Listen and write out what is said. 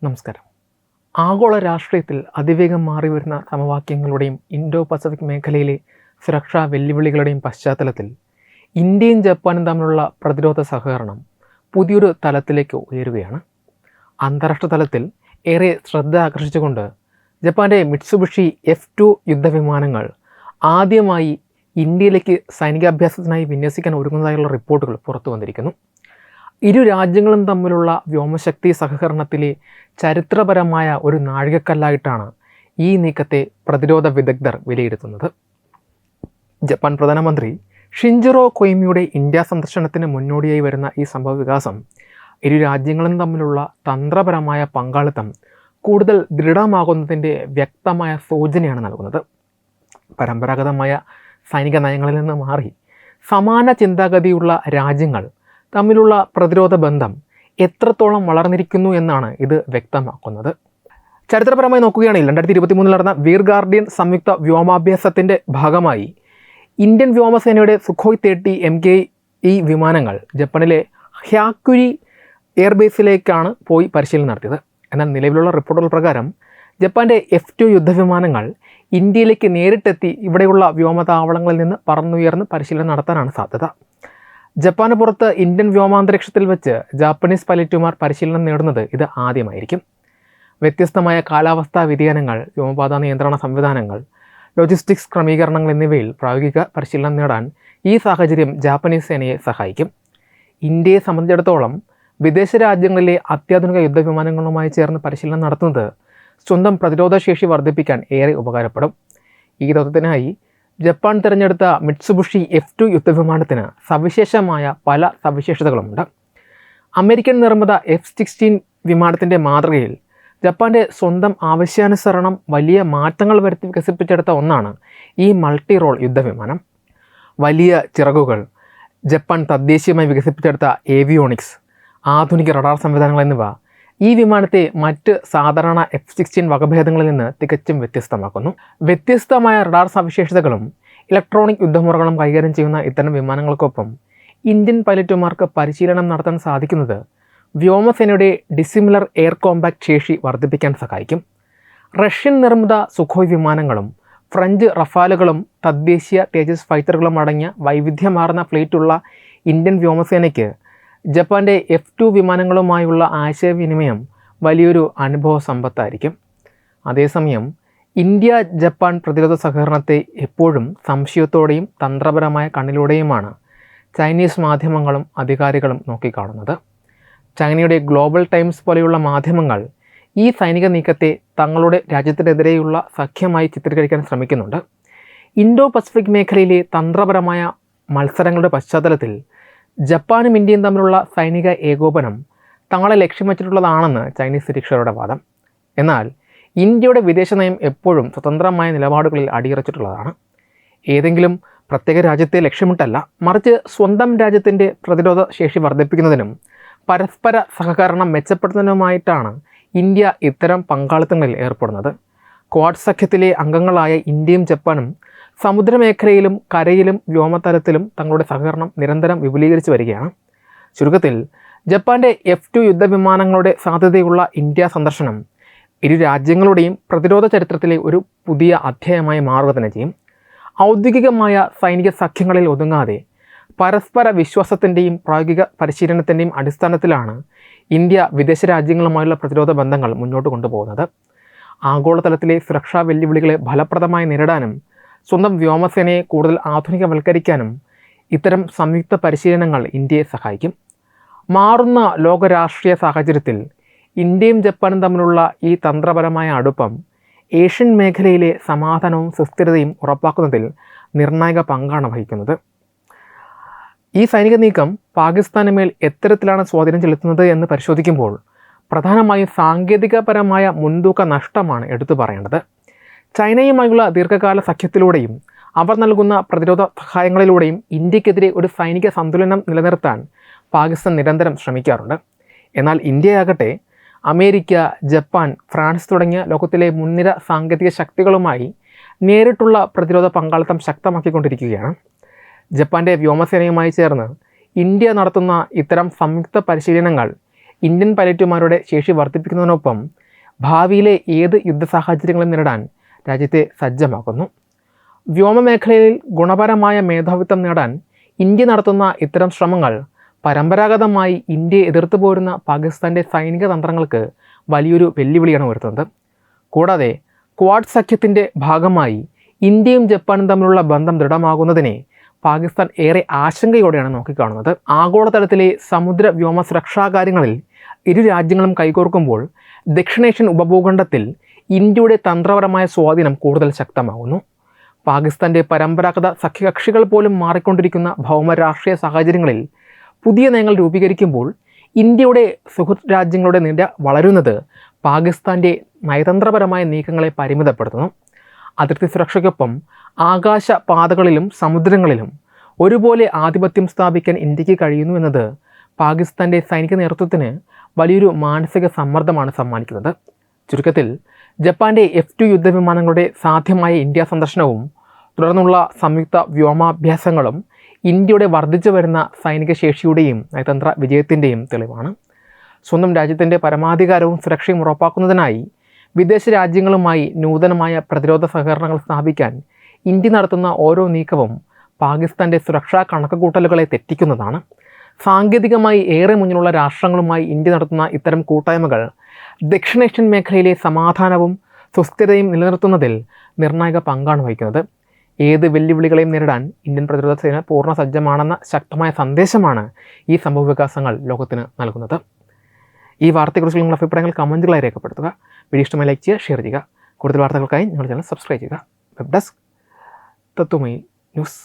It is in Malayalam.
നമസ്കാരം. ആഗോള രാഷ്ട്രീയത്തിൽ അതിവേഗം മാറിവരുന്ന സമവാക്യങ്ങളുടെയും ഇൻഡോ പസഫിക് മേഖലയിലെ സുരക്ഷാ വെല്ലുവിളികളുടെയും പശ്ചാത്തലത്തിൽ ഇന്ത്യയും ജപ്പാനും തമ്മിലുള്ള പ്രതിരോധ സഹകരണം പുതിയൊരു തലത്തിലേക്ക് ഉയരുകയാണ്. അന്താരാഷ്ട്ര തലത്തിൽ ഏറെ ശ്രദ്ധ ആകർഷിച്ചുകൊണ്ട് ജപ്പാൻ്റെ മിറ്റ്സുബിഷി F2 യുദ്ധവിമാനങ്ങൾ ആദ്യമായി ഇന്ത്യയിലേക്ക് സൈനികാഭ്യാസത്തിനായി വിന്യസിക്കാൻ ഒരുങ്ങുന്നതായുള്ള റിപ്പോർട്ടുകൾ പുറത്തു വന്നിരിക്കുന്നു. ഇരു രാജ്യങ്ങളും തമ്മിലുള്ള വ്യോമശക്തി സഹകരണത്തിലെ ചരിത്രപരമായ ഒരു നാഴികക്കല്ലായിട്ടാണ് ഈ നീക്കത്തെ പ്രതിരോധ വിദഗ്ധർ വിലയിരുത്തുന്നത്. ജപ്പാൻ പ്രധാനമന്ത്രി ഷിൻജിറോ കൊയ്മിയുടെ ഇന്ത്യ സന്ദർശനത്തിന് മുന്നോടിയായി വരുന്ന ഈ സംഭവ വികാസം ഇരു രാജ്യങ്ങളും തമ്മിലുള്ള തന്ത്രപരമായ പങ്കാളിത്തം കൂടുതൽ ദൃഢമാകുന്നതിൻ്റെ വ്യക്തമായ സൂചനയാണ് നൽകുന്നത്. പരമ്പരാഗതമായ സൈനിക നയങ്ങളിൽ നിന്ന് മാറി സമാന ചിന്താഗതിയുള്ള രാജ്യങ്ങൾ തമ്മിലുള്ള പ്രതിരോധ ബന്ധം എത്രത്തോളം വളർന്നിരിക്കുന്നു എന്നാണ് ഇത് വ്യക്തമാക്കുന്നത്. ചരിത്രപരമായി നോക്കുകയാണെങ്കിൽ 2023 നടന്ന വീർ ഗാർഡിയൻ സംയുക്ത വ്യോമാഭ്യാസത്തിൻ്റെ ഭാഗമായി ഇന്ത്യൻ വ്യോമസേനയുടെ സുഖോയ് 30 MKE വിമാനങ്ങൾ ജപ്പാനിലെ ഹ്യാക്കുരി എയർബേസിലേക്കാണ് പോയി പരിശീലനം നടത്തിയത്. എന്നാൽ നിലവിലുള്ള റിപ്പോർട്ടുകൾ പ്രകാരം ജപ്പാൻ്റെ F2 യുദ്ധവിമാനങ്ങൾ ഇന്ത്യയിലേക്ക് നേരിട്ടെത്തി ഇവിടെയുള്ള വ്യോമതാവളങ്ങളിൽ നിന്ന് പറന്നുയർന്ന് പരിശീലനം നടത്താനാണ് സാധ്യത. ജപ്പാന് പുറത്ത് ഇന്ത്യൻ വ്യോമാന്തരീക്ഷത്തിൽ വെച്ച് ജാപ്പനീസ് പൈലറ്റുമാർ പരിശീലനം നേടുന്നത് ഇത് ആദ്യമായിരിക്കും. വ്യത്യസ്തമായ കാലാവസ്ഥാ വ്യതിയാനങ്ങൾ, വ്യോമപാത നിയന്ത്രണ സംവിധാനങ്ങൾ, ലോജിസ്റ്റിക്സ് ക്രമീകരണങ്ങൾ എന്നിവയിൽ പ്രായോഗിക പരിശീലനം നേടാൻ ഈ സാഹചര്യം ജാപ്പനീസ് സേനയെ സഹായിക്കും. ഇന്ത്യയെ സംബന്ധിച്ചിടത്തോളം വിദേശ രാജ്യങ്ങളിലെ അത്യാധുനിക യുദ്ധവിമാനങ്ങളുമായി ചേർന്ന് പരിശീലനം നടത്തുന്നത് സ്വന്തം പ്രതിരോധ ശേഷി വർദ്ധിപ്പിക്കാൻ ഏറെ ഉപകാരപ്പെടും. ഈ ദൗത്യത്തിനായി ജപ്പാൻ തിരഞ്ഞെടുത്ത മിറ്റ്സുബിഷി F2 യുദ്ധവിമാനത്തിന് സവിശേഷമായ പല സവിശേഷതകളുമുണ്ട്. അമേരിക്കൻ നിർമ്മിത F-16 വിമാനത്തിൻ്റെ മാതൃകയിൽ ജപ്പാൻ്റെ സ്വന്തം ആവശ്യാനുസരണം വലിയ മാറ്റങ്ങൾ വരുത്തി വികസിപ്പിച്ചെടുത്ത ഒന്നാണ് ഈ മൾട്ടി റോൾ യുദ്ധവിമാനം. വലിയ ചിറകുകൾ, ജപ്പാൻ തദ്ദേശീയമായി വികസിപ്പിച്ചെടുത്ത ഏവിയോണിക്സ്, ആധുനിക റഡാർ സംവിധാനങ്ങൾ എന്നിവ ഈ വിമാനത്തെ മറ്റ് സാധാരണ F-16 വകഭേദങ്ങളിൽ നിന്ന് തികച്ചും വ്യത്യസ്തമാക്കുന്നു. വ്യത്യസ്തമായ റഡാർ സവിശേഷതകളും ഇലക്ട്രോണിക് യുദ്ധമുറകളും കൈകാര്യം ചെയ്യുന്ന ഇത്തരം വിമാനങ്ങൾക്കൊപ്പം ഇന്ത്യൻ പൈലറ്റുമാർക്ക് പരിശീലനം നടത്താൻ സാധിക്കുന്നത് വ്യോമസേനയുടെ ഡിസിമിലർ എയർ കോമ്പാക്ട് ശേഷി വർദ്ധിപ്പിക്കാൻ സഹായിക്കും. റഷ്യൻ നിർമ്മിത സുഖോയ് വിമാനങ്ങളും ഫ്രഞ്ച് റഫാലുകളും തദ്ദേശീയ തേജസ് ഫൈറ്ററുകളും അടങ്ങിയ വൈവിധ്യമാർന്ന ഫ്ലീറ്റുള്ള ഇന്ത്യൻ വ്യോമസേനയ്ക്ക് ജപ്പാൻ്റെ F2 വിമാനങ്ങളുമായുള്ള ആശയവിനിമയം വലിയൊരു അനുഭവ സമ്പത്തായിരിക്കും. അതേസമയം ഇന്ത്യ ജപ്പാൻ പ്രതിരോധ സഹകരണത്തെ എപ്പോഴും സംശയത്തോടെയും തന്ത്രപരമായ കണ്ണിലൂടെയുമാണ് ചൈനീസ് മാധ്യമങ്ങളും അധികാരികളും നോക്കിക്കാണുന്നത്. ചൈനയുടെ ഗ്ലോബൽ ടൈംസ് പോലെയുള്ള മാധ്യമങ്ങൾ ഈ സൈനിക നീക്കത്തെ തങ്ങളുടെ രാജ്യത്തിനെതിരെയുള്ള സഖ്യമായി ചിത്രീകരിക്കാൻ ശ്രമിക്കുന്നുണ്ട്. ഇൻഡോ പസഫിക് മേഖലയിലെ തന്ത്രപരമായ മത്സരങ്ങളുടെ പശ്ചാത്തലത്തിൽ ജപ്പാനും ഇന്ത്യയും തമ്മിലുള്ള സൈനിക ഏകോപനം തങ്ങളെ ലക്ഷ്യം വെച്ചിട്ടുള്ളതാണെന്ന് ചൈനീസ് നിരീക്ഷകരുടെ വാദം. എന്നാൽ ഇന്ത്യയുടെ വിദേശ നയം എപ്പോഴും സ്വതന്ത്രമായ നിലപാടുകളിൽ അടിയുറച്ചിട്ടുള്ളതാണ്. ഏതെങ്കിലും പ്രത്യേക രാജ്യത്തെ ലക്ഷ്യമിട്ടല്ല, മറിച്ച് സ്വന്തം രാജ്യത്തിൻ്റെ പ്രതിരോധ ശേഷി വർദ്ധിപ്പിക്കുന്നതിനും പരസ്പര സഹകരണം മെച്ചപ്പെടുത്തുന്നതിനുമായിട്ടാണ് ഇന്ത്യ ഇത്തരം പങ്കാളിത്തങ്ങളിൽ ഏർപ്പെടുന്നത്. ക്വാഡ് സഖ്യത്തിലെ അംഗങ്ങളായ ഇന്ത്യയും ജപ്പാനും സമുദ്രമേഖലയിലും കരയിലും വ്യോമതലത്തിലും തങ്ങളുടെ സഹകരണം നിരന്തരം വിപുലീകരിച്ചു വരികയാണ്. ചുരുക്കത്തിൽ ജപ്പാൻ്റെ F2 യുദ്ധവിമാനങ്ങളുടെ സാധ്യതയുള്ള ഇന്ത്യ സന്ദർശനം ഇരു രാജ്യങ്ങളുടെയും പ്രതിരോധ ചരിത്രത്തിലെ ഒരു പുതിയ അധ്യായമായി മാറുക തന്നെ ചെയ്യും. ഔദ്യോഗികമായ സൈനിക സഖ്യങ്ങളിൽ ഒതുങ്ങാതെ പരസ്പര വിശ്വാസത്തിൻ്റെയും പ്രായോഗിക പരിശീലനത്തിൻ്റെയും അടിസ്ഥാനത്തിലാണ് ഇന്ത്യ വിദേശ രാജ്യങ്ങളുമായുള്ള പ്രതിരോധ ബന്ധങ്ങൾ മുന്നോട്ട് കൊണ്ടുപോകുന്നത്. ആഗോളതലത്തിലെ സുരക്ഷാ വെല്ലുവിളികളെ ഫലപ്രദമായി നേരിടാനും സ്വന്തം വ്യോമസേനയെ കൂടുതൽ ആധുനികവൽക്കരിക്കാനും ഇത്തരം സംയുക്ത പരിശീലനങ്ങൾ ഇന്ത്യയെ സഹായിക്കും. മാറുന്ന ലോക രാഷ്ട്രീയ സാഹചര്യത്തിൽ ഇന്ത്യയും ജപ്പാനും തമ്മിലുള്ള ഈ തന്ത്രപരമായ അടുപ്പം ഏഷ്യൻ മേഖലയിലെ സമാധാനവും സുസ്ഥിരതയും ഉറപ്പാക്കുന്നതിൽ നിർണായക പങ്കാണ് വഹിക്കുന്നത്. ഈ സൈനിക നീക്കം പാകിസ്ഥാന് മേൽ എത്തരത്തിലാണ് സ്വാധീനം ചെലുത്തുന്നത് എന്ന് പരിശോധിക്കുമ്പോൾ പ്രധാനമായും സാങ്കേതികപരമായ മുൻതൂക്ക നഷ്ടമാണ് എടുത്തു പറയേണ്ടത്. ചൈനയുമായുള്ള ദീർഘകാല സഖ്യത്തിലൂടെയും അവർ നൽകുന്ന പ്രതിരോധ സഹായങ്ങളിലൂടെയും ഇന്ത്യക്കെതിരെ ഒരു സൈനിക സന്തുലനം നിലനിർത്താൻ പാകിസ്ഥാൻ നിരന്തരം ശ്രമിക്കാറുണ്ട്. എന്നാൽ ഇന്ത്യയാകട്ടെ അമേരിക്ക, ജപ്പാൻ, ഫ്രാൻസ് തുടങ്ങിയ ലോകത്തിലെ മുൻനിര സാങ്കേതിക ശക്തികളുമായി നേരിട്ടുള്ള പ്രതിരോധ പങ്കാളിത്തം ശക്തമാക്കിക്കൊണ്ടിരിക്കുകയാണ്. ജപ്പാൻ്റെ വ്യോമസേനയുമായി ചേർന്ന് ഇന്ത്യ നടത്തുന്ന ഇത്തരം സംയുക്ത പരിശീലനങ്ങൾ ഇന്ത്യൻ പൈലറ്റുമാരുടെ ശേഷി വർദ്ധിപ്പിക്കുന്നതിനൊപ്പം ഭാവിയിലെ ഏത് യുദ്ധ സാഹചര്യങ്ങളും നേരിടാൻ രാജ്യത്തെ സജ്ജമാക്കുന്നു. വ്യോമമേഖലയിൽ ഗുണപരമായ മേധാവിത്വം നേടാൻ ഇന്ത്യ നടത്തുന്ന ഇത്തരം ശ്രമങ്ങൾ പരമ്പരാഗതമായി ഇന്ത്യയെ എതിർത്തു പോരുന്ന പാകിസ്ഥാൻ്റെ സൈനിക തന്ത്രങ്ങൾക്ക് വലിയൊരു വെല്ലുവിളിയാണ് ഉയർത്തുന്നത്. കൂടാതെ ക്വാഡ് സഖ്യത്തിൻ്റെ ഭാഗമായി ഇന്ത്യയും ജപ്പാനും തമ്മിലുള്ള ബന്ധം ദൃഢമാകുന്നതിനെ പാകിസ്ഥാൻ ഏറെ ആശങ്കയോടെയാണ് നോക്കിക്കാണുന്നത്. ആഗോളതലത്തിലെ സമുദ്ര വ്യോമ സുരക്ഷാ കാര്യങ്ങളിൽ ഇരു രാജ്യങ്ങളും കൈകോർക്കുമ്പോൾ ദക്ഷിണേഷ്യൻ ഉപഭൂഖണ്ഡത്തിൽ ഇന്ത്യയുടെ തന്ത്രപരമായ സ്വാധീനം കൂടുതൽ ശക്തമാകുന്നു. പാകിസ്ഥാൻ്റെ പരമ്പരാഗത സഖ്യകക്ഷികൾ പോലും മാറിക്കൊണ്ടിരിക്കുന്ന ഭൗമരാഷ്ട്രീയ സാഹചര്യങ്ങളിൽ പുതിയ നയങ്ങൾ രൂപീകരിക്കുമ്പോൾ ഇന്ത്യയുടെ സുഹൃത്ത് രാജ്യങ്ങളുടെ നിര വളരുന്നത് പാകിസ്ഥാൻ്റെ നയതന്ത്രപരമായ നീക്കങ്ങളെ പരിമിതപ്പെടുത്തുന്നു. അതിർത്തി സുരക്ഷയ്ക്കൊപ്പം ആകാശ പാതകളിലും സമുദ്രങ്ങളിലും ഒരുപോലെ ആധിപത്യം സ്ഥാപിക്കാൻ ഇന്ത്യക്ക് കഴിയുന്നു എന്നത് പാകിസ്ഥാൻ്റെ സൈനിക നേതൃത്വത്തിന് വലിയൊരു മാനസിക സമ്മർദ്ദമാണ് സമ്മാനിക്കുന്നത്. ചുരുക്കത്തിൽ ജപ്പാൻ്റെ F-2 യുദ്ധവിമാനങ്ങളുടെ സാധ്യമായ ഇന്ത്യ സന്ദർശനവും തുടർന്നുള്ള സംയുക്ത വ്യോമാഭ്യാസങ്ങളും ഇന്ത്യയുടെ വർദ്ധിച്ചു വരുന്ന സൈനിക ശേഷിയുടെയും നയതന്ത്ര വിജയത്തിൻ്റെയും തെളിവാണ്. സ്വന്തം രാജ്യത്തിൻ്റെ പരമാധികാരവും സുരക്ഷയും ഉറപ്പാക്കുന്നതിനായി വിദേശ രാജ്യങ്ങളുമായി നൂതനമായ പ്രതിരോധ സഹകരണങ്ങൾ സ്ഥാപിക്കാൻ ഇന്ത്യ നടത്തുന്ന ഓരോ നീക്കവും പാകിസ്ഥാൻ്റെ സുരക്ഷാ കണക്കുകൂട്ടലുകളെ തെറ്റിക്കുന്നതാണ്. സാങ്കേതികമായി ഏറെ മുന്നിലുള്ള രാഷ്ട്രങ്ങളുമായി ഇന്ത്യ നടത്തുന്ന ഇത്തരം കൂട്ടായ്മകൾ ദക്ഷിണേഷ്യൻ മേഖലയിലെ സമാധാനവും സുസ്ഥിരതയും നിലനിർത്തുന്നതിൽ നിർണായക പങ്കാണ് വഹിക്കുന്നത്. ഏത് വെല്ലുവിളികളെയും നേരിടാൻ ഇന്ത്യൻ പ്രതിരോധ സേന പൂർണ്ണ സജ്ജമാണെന്ന ശക്തമായ സന്ദേശമാണ് ഈ സംഭവവികാസങ്ങൾ ലോകത്തിന് നൽകുന്നത്. ഈ വാർത്തയെക്കുറിച്ചുള്ള നിങ്ങളുടെ അഭിപ്രായങ്ങൾ കമൻറ്റുകളായി രേഖപ്പെടുത്തുക. വീഡിയോ ഇഷ്ടമായി ലൈക്ക് ചെയ്യുക, ഷെയർ ചെയ്യുക. കൂടുതൽ വാർത്തകൾക്കായി ഞങ്ങളുടെ ചാനൽ സബ്സ്ക്രൈബ് ചെയ്യുക. Web desk Tathwamayi news.